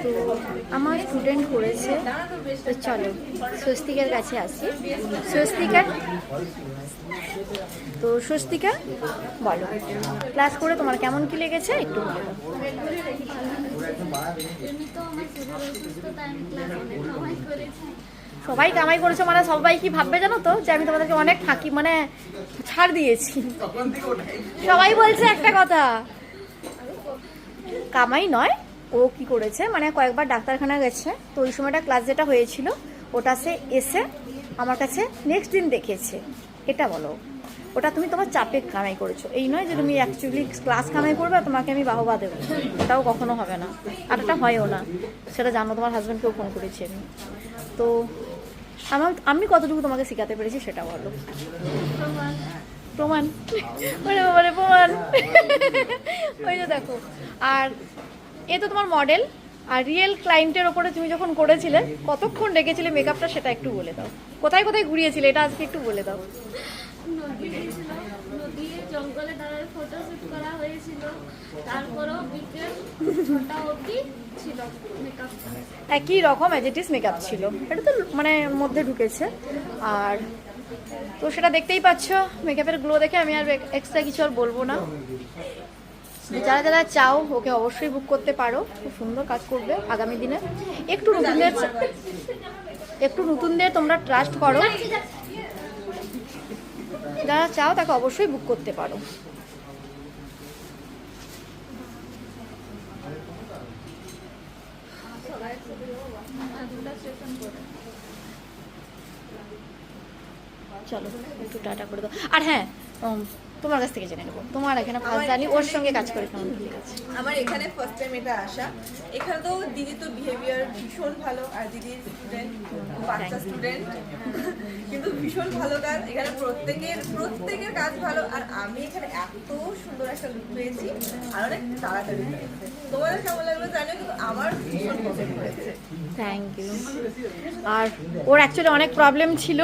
তো আমার স্টুডেন্ট করেছে, তো চলো স্বস্তিকার কাছে আসি। স্বস্তিকা, তো স্বস্তিকা বলো ক্লাস করে তোমার কেমন কি লেগেছে একটু বলো। সবাই কামাই করেছে মানে সবাই কি ভাববে জানো তো যে আমি তোমাদেরকে অনেক ফাঁকি মানে ছাড় দিয়েছি। সবাই বলছে একটা কথা, কামাই নয়, ও কি করেছে মানে কয়েকবার ডাক্তারখানা গেছে, তো ওই সময়টা ক্লাস যেটা হয়েছিল ওটা সে এসে আমার কাছে নেক্সট দিন দেখেছে। এটা বলো, ওটা তুমি তোমার চাপে কামাই করেছো, এই নয় যে তুমি অ্যাকচুয়ালি ক্লাস কামাই করবে আর তোমাকে আমি বাহবা দেবো, ওটাও কখনো হবে না, আর এটা হয়ও না, সেটা জানো, তোমার হাজব্যান্ডকেও ফোন করেছি আমি। তো আমি কতটুকু তোমাকে শেখাতে পেরেছি সেটা বলো। প্রমাণ, মানে প্রমাণ ওই যে দেখো। আর এ তো তোমার মডেল, আর রিয়েল ক্লায়েন্টের ওপরে তুমি যখন করেছিলে কতক্ষণ ডেকেছিলে মেকআপটা সেটা একটু বলে দাও। কোথায় কোথায় ঘুরিয়েছিলে এটা আজকে একটু বলে দাও। নদী জঙ্গলে দাঁড়ায় ফটোশুট করা হয়েছিল, তারপরও বিকেল 6টা অবধি ছিল মেকআপ, একই রকম অ্যাজ ইট ইজ মেকআপ ছিল, এটা তো মানে মধ্যে ঢুকেছে। আর তো সেটা দেখতেই পাচ্ছ, মেকআপের গ্লো দেখে আমি আর এক্সট্রা কিছু আর বলবো না। যারা যারা চাও ওকে অবশ্যই বুক করতে পারো, খুব সুন্দর কাজ করবে আগামী দিনে। একটু নতুনদের তোমরা ট্রাস্ট করো, যারা চাও তাকে অবশ্যই বুক করতে পারো। চলো একটু টাটা করে দাও। আর হ্যাঁ, তোমার কাছ থেকে জেনে নেবো, তোমার এখানে ফার্স্ট জানি ওর সঙ্গে কাজ করে কেমন লেগেছে। আমার এখানে ফার্স্ট টাইম এটা আসা, এখানে তো দিদি তো বিহেভিয়ার ভীষণ ভালো, আর দিদির স্টুডেন্ট বাচ্চা স্টুডেন্ট কিন্তু ভীষণ ভালো কাজ, এখানে প্রত্যেকের কাজ ভালো, আর আমি এখানে এত সুন্দর একটা লুক পেয়েছি আর অনেক তাড়াতাড়ি হয়েছে। তোমাদের কেমন লাগলো জানো, কিন্তু আমার ভীষণ পছন্দ হয়েছে। Thank you. আর ওর অ্যাকচুয়ালি অনেক প্রবলেম ছিল,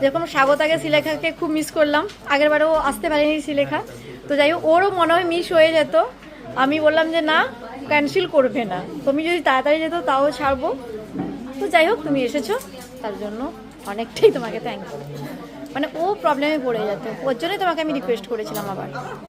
যেরকম স্বাগতাকে শিলেখাকে খুব মিস করলাম, আগের বারেও আসতে পারেনি শিলেখা, তো যাই হোক ওরও মনে হয় মিস হয়ে যেত। আমি বললাম যে না ক্যান্সেল করবে না, তুমি যদি তাড়াতাড়ি যেত তাও ছাড়বো। তো যাই হোক তুমি এসেছো তার জন্য অনেকটাই তোমাকে থ্যাংক ইউ। মানে ও প্রবলেমে পড়ে যেত, ওর জন্যই তোমাকে আমি রিকোয়েস্ট করেছিলাম আবার।